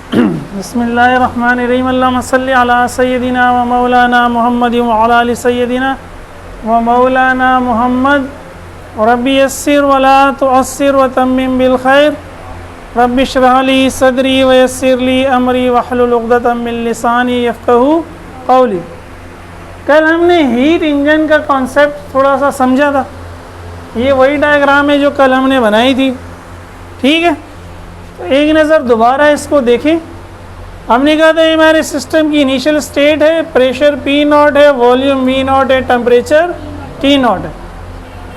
बिस्मिल्लाहिर्रहमानिर्रहीम अल्लाहुम्मा सल्लि अला सय्यदिना व मौलाना मुहम्मद व अला आलि सय्यदिना व मौलाना मुहम्मद रब्बि यस्सिर व ला तुअस्सिर व तम्मिम बिल खैर रब्बि इश्रह ली सदरी व यस्सिर ली अमरी वहलुल उक़दतम मिन लिसानी यफ़क़हू क़ौली। कल हमने हीट इंजन का कॉन्सेप्ट थोड़ा सा समझा था। ये वही डायग्राम है जो कल हमने बनाई थी, ठीक है। तो एक नज़र दोबारा इसको देखें। हमने कहा था ये हमारे सिस्टम की इनिशियल स्टेट है, प्रेशर पी नॉट है, वॉल्यूम वी नॉट है, टेम्परेचर टी नॉट है।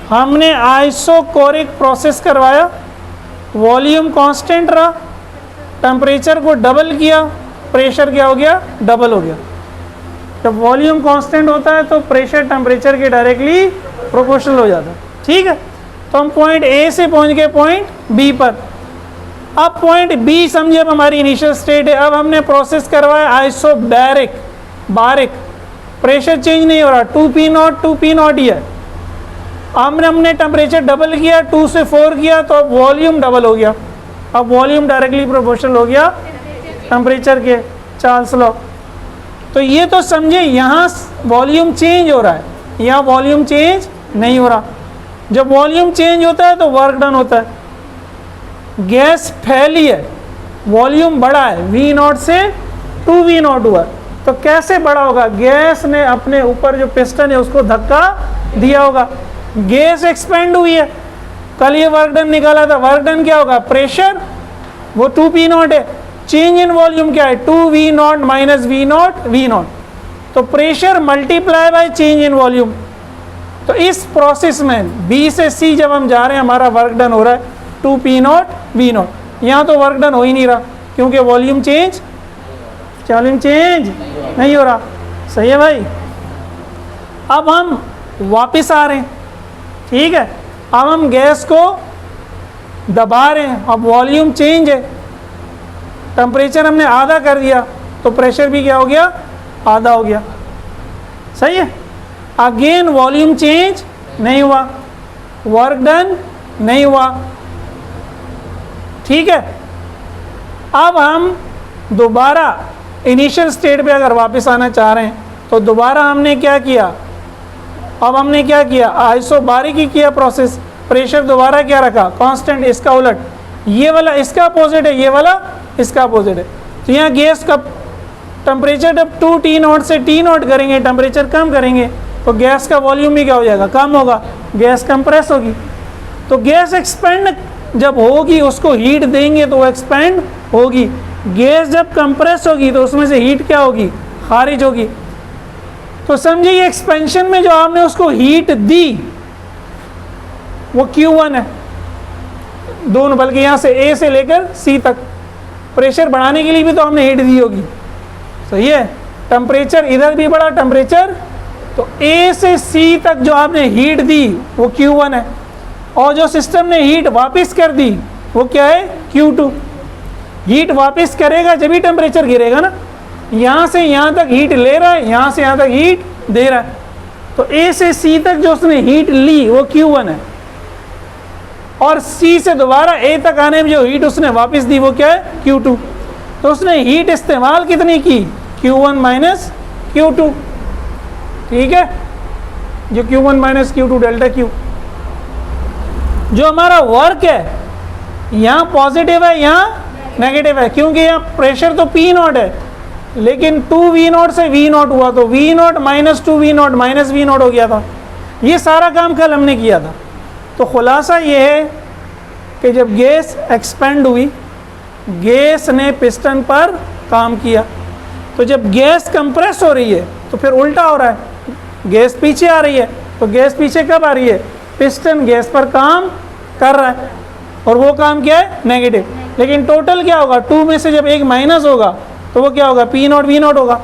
हमने आइसोकोरिक प्रोसेस करवाया, वॉल्यूम कांस्टेंट रहा, टेम्परेचर को डबल किया, प्रेशर क्या हो गया, डबल हो गया। जब वॉल्यूम कांस्टेंट होता है तो प्रेशर टेम्परेचर के डायरेक्टली प्रोपोर्शनल हो जाता है, ठीक है। तो हम पॉइंट ए से पहुंच गए पॉइंट बी पर। अब पॉइंट बी समझे, अब हमारी इनिशियल स्टेट है। अब हमने प्रोसेस करवाया आइसोबैरिक, बारिक, प्रेशर चेंज नहीं हो रहा, 2P0 ही है। हमने टेम्परेचर डबल किया, 2 से 4 किया, तो अब वॉल्यूम डबल हो गया। अब वॉल्यूम डायरेक्टली प्रोपोर्शनल हो गया टेम्परेचर के, चार्ल्स लॉ। तो ये तो समझे यहाँ वॉल्यूम चेंज हो रहा है, यहाँ वॉल्यूम चेंज नहीं हो रहा। जब वॉल्यूम चेंज होता है तो वर्क डन होता है। गैस फैली है, वॉल्यूम बढ़ा है, V0 से 2V0 हुआ, तो कैसे बढ़ा होगा? गैस ने अपने ऊपर जो पिस्टन है उसको धक्का दिया होगा, गैस एक्सपेंड हुई है। कल ये वर्क डन निकाला था, वर्क डन क्या होगा? प्रेशर वो 2P0 है, चेंज इन वॉल्यूम क्या है? 2V0 minus V0। तो pressure multiply by change in volume. तो इस प्रोसेस में B से C जब हम जा रहे हैं, हमारा वर्क डन हो रहा है 2P0 V0। यहाँ तो वर्क डन हो ही नहीं रहा क्योंकि वॉल्यूम चेंज नहीं हो रहा। सही है भाई। अब हम वापस आ रहे हैं, ठीक है। अब हम गैस को दबा रहे हैं, अब वॉल्यूम चेंज है, टेम्परेचर हमने आधा कर दिया, तो प्रेशर भी क्या हो गया? आधा हो गया। सही है। अगेन वॉल्यूम चेंज नहीं हुआ, वर्क डन नहीं हुआ, ठीक है। अब हम दोबारा इनिशियल स्टेट पे अगर वापस आना चाह रहे हैं तो दोबारा हमने क्या किया? अब हमने क्या किया? आइसोबारिक ही किया प्रोसेस, प्रेशर दोबारा क्या रखा? कांस्टेंट। इसका उलट, ये वाला इसका अपोजिट है, ये वाला इसका अपोजिट है। तो यहाँ गैस का टेम्परेचर जब 2T0 से T0 करेंगे, टेम्परेचर कम करेंगे, तो गैस का वॉल्यूम भी क्या हो जाएगा? कम होगा, गैस कंप्रेस होगी। तो गैस एक्सपेंड जब होगी, उसको हीट देंगे तो वो एक्सपेंड होगी। गैस जब कंप्रेस होगी तो उसमें से हीट क्या होगी? खारिज होगी। तो समझिए ये एक्सपेंशन में जो आपने उसको हीट दी वो Q1 है, दोनों, बल्कि यहाँ से A से लेकर C तक प्रेशर बढ़ाने के लिए भी तो हमने हीट दी होगी। सही है। टेम्परेचर इधर भी बढ़ा, टेम्परेचर, तो A से C तक जो आपने हीट दी वो Q1 है, और जो सिस्टम ने हीट वापस कर दी वो क्या है? Q2। हीट वापस करेगा जब भी टेम्परेचर गिरेगा ना। यहाँ से यहाँ तक हीट ले रहा है, यहाँ से यहाँ तक हीट दे रहा है। तो A से C तक जो उसने हीट ली वो Q1 है, और C से दोबारा A तक आने में जो हीट उसने वापस दी वो क्या है? Q2। तो उसने हीट इस्तेमाल कितनी की? Q1 माइनस Q2, ठीक है। जो Q1 minus Q2 delta Q। जो हमारा वर्क है यहाँ पॉजिटिव है, यहाँ नेगेटिव है, क्योंकि यहाँ प्रेशर तो P0 है, लेकिन 2V0 से V0 हुआ, तो V0 minus 2V0 minus V0 हो गया था। ये सारा काम कल हमने किया था। तो खुलासा ये है कि जब गैस एक्सपेंड हुई, गैस ने पिस्टन पर काम किया। तो जब गैस कंप्रेस हो रही है तो फिर उल्टा हो रहा है, गैस पीछे आ रही है। तो गैस पीछे कब आ रही है? पिस्टन गैस पर काम कर रहा है, और वो काम क्या है? नेगेटिव। लेकिन टोटल क्या होगा? 2 में से जब एक माइनस होगा तो वो क्या होगा? P0 V0 होगा।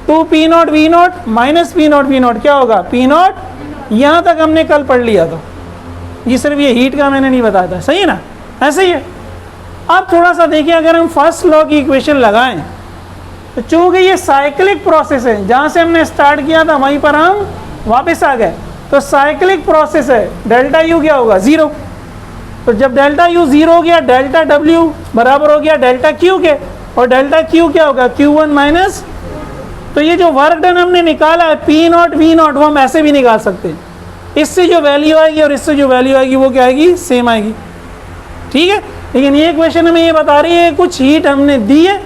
2P0 V0 minus P0 V0 क्या होगा? P0। यहाँ तक हमने कल पढ़ लिया था, ये सिर्फ ये हीट का मैंने नहीं बताया था। सही है ना? ऐसे ही है। अब थोड़ा सा देखिए, अगर हम फर्स्ट लॉ की इक्वेशन लगाएं तो चूँकि ये साइक्लिक प्रोसेस है, जहाँ से हमने स्टार्ट किया था वहीं पर हम वापस आ गए, तो साइक्लिक प्रोसेस है, डेल्टा U क्या होगा? 0। तो जब डेल्टा U 0 हो गया, डेल्टा W बराबर हो गया डेल्टा Q के, और डेल्टा क्यू क्या होगा, Q1 माइनस। तो ये जो वर्क डन हमने निकाला है P0 V0 वो हम ऐसे भी निकाल सकते हैं, इससे जो वैल्यू आएगी और इससे जो वैल्यू आएगी वो क्या आएगी, सेम आएगी। ठीक है, लेकिन ये क्वेश्चन हमें ये बता रही है कुछ हीट हमने दी है,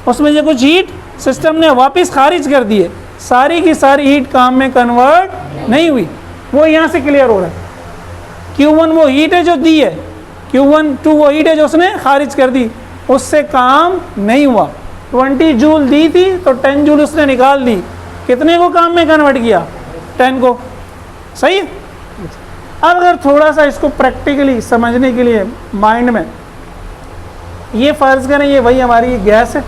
उसमें जो कुछ हीट सिस्टम ने वापस खारिज कर दी है, सारी की सारी हीट काम में कन्वर्ट नहीं हुई, वो यहाँ से क्लियर हो रहा है। Q1 वो हीट है जो दी है, Q12 वो हीट है जो उसने खारिज कर दी, उससे काम नहीं हुआ। 20 जूल दी थी तो 10 जूल उसने निकाल दी, कितने को काम में कन्वर्ट किया, 10 को। सही है। अब अगर थोड़ा सा इसको प्रैक्टिकली समझने के लिए माइंड में, ये फर्ज करें ये वही हमारी गैस है,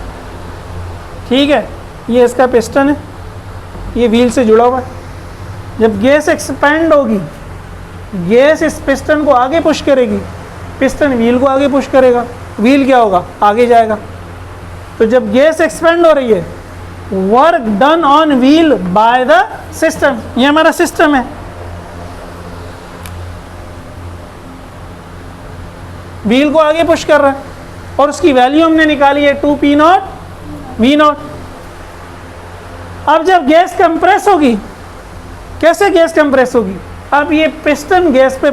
ठीक है, ये इसका पिस्टन है, ये व्हील से जुड़ा हुआ है। जब गैस एक्सपेंड होगी, गैस इस पिस्टन को आगे पुश करेगी, पिस्टन व्हील को आगे पुश करेगा, व्हील क्या होगा, आगे जाएगा। तो जब गैस एक्सपेंड हो रही है, work done on wheel by the system, ये हमारा सिस्टम है, व्हील को आगे पुश कर रहा है और उसकी वैल्यू हमने निकाली है 2P0 V0। अब जब गैस कंप्रेस होगी, कैसे गैस कंप्रेस होगी, अब ये पिस्टन गैस पे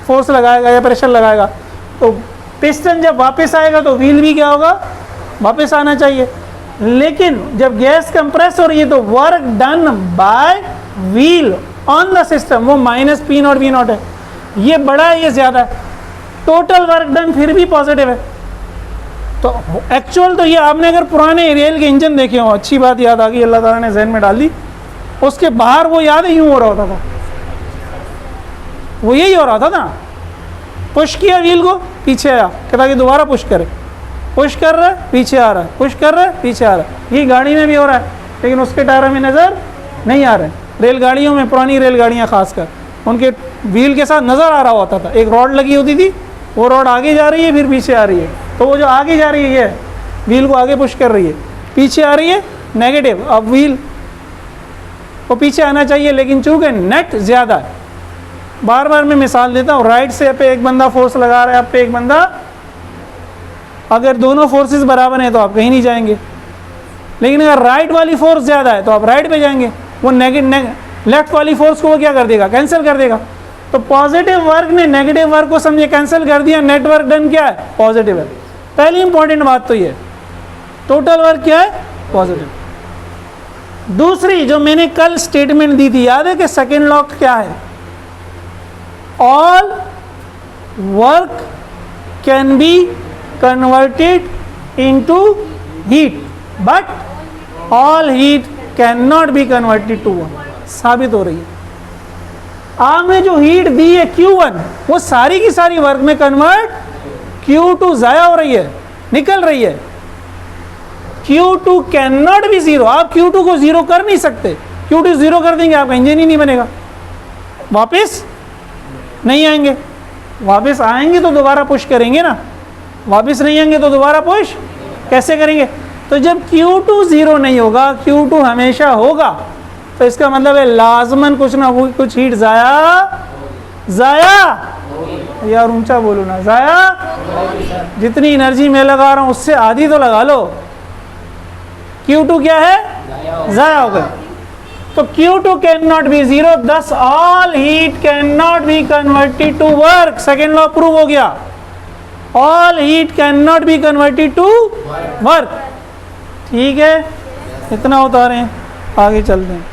फोर्स लगाएगा या प्रेशर लगाएगा, तो पिस्टन जब वापस आएगा तो व्हील भी क्या होगा, वापस आना चाहिए। लेकिन जब गैस कंप्रेस हो रही है तो work done by wheel on the system वो -P0 V0 है, ये बड़ा है ये ज़्यादा है, टोटल वर्क डन फिर भी पॉजिटिव है। तो एक्चुअल तो ये आपने अगर पुराने रेल के इंजन देखे हो, अच्छी बात याद आ गई, अल्लाह ताला ने जहन में डाल दी, उसके बाहर वो याद है यूँ हो रहा होता था, वो यही हो रहा था ना, पुश किया व्हील को, पीछे आया, कहता कि दोबारा पुश करे, पुश कर रहा है पीछे आ रहा है, पुश कर रहा है पीछे आ रहा है। ये गाड़ी में भी हो रहा है, लेकिन उसके टायर में नज़र नहीं आ रहे हैं। रेलगाड़ियों में, पुरानी रेलगाड़ियाँ खासकर, उनके व्हील के साथ नज़र आ रहा होता था, एक रॉड लगी होती थी, वो रॉड आगे जा रही है फिर पीछे आ रही है, तो वो जो आगे जा रही है ये व्हील को आगे पुश कर रही है, पीछे आ रही है नेगेटिव, अब व्हील को पीछे आना चाहिए, लेकिन चूँकि नेट ज़्यादा है, बार बार मैं मिसाल देता हूँ, राइट से पे एक बंदा फोर्स लगा रहा है, आप पे एक बंदा, अगर दोनों फोर्सेस बराबर हैं तो आप कहीं नहीं जाएंगे, लेकिन अगर राइट वाली फोर्स ज़्यादा है तो आप राइट पे जाएंगे, वो लेफ्ट वाली फोर्स को वो क्या कर देगा, कैंसिल कर देगा। तो पॉजिटिव वर्क ने नेगेटिव वर्क को समझे कैंसिल कर दिया, नेट वर्क डन क्या है, पॉजिटिव है। पहली इंपॉर्टेंट बात तो ये, टोटल वर्क क्या है, पॉजिटिव। दूसरी जो मैंने कल स्टेटमेंट दी थी, याद है कि सेकेंड लॉ क्या है, all work can be converted into heat but all heat can not be converted to one. साबित हो रही है, आपने जो हीट दी है Q1 वो सारी की सारी वर्क में कन्वर्ट Q2 ज़ाया हो रही है, निकल रही है। Q2 can not be zero, आप Q2 को ज़ीरो कर नहीं सकते, Q2 ज़ीरो कर देंगे आपका इंजन ही नहीं बनेगा, वापस नहीं आएंगे, वापस आएंगे तो दोबारा पुश करेंगे ना, वापस नहीं आएंगे तो दोबारा पुश कैसे करेंगे। तो जब Q2 ज़ीरो नहीं होगा, Q2 हमेशा होगा, तो इसका मतलब है लाजमन कुछ ना कुछ हीट ज़ाया यार ऊंचा बोलो ना, ज़ाया, जितनी एनर्जी मैं लगा रहा हूँ उससे आधी तो लगा लो, Q2 क्या है, ज़ाया हो गया। तो Q2 can not be zero, thus all heat can not be converted to work, second law prove हो गया, all heat can not be converted to work. ठीक है, इतना उतारें, आगे चलते हैं।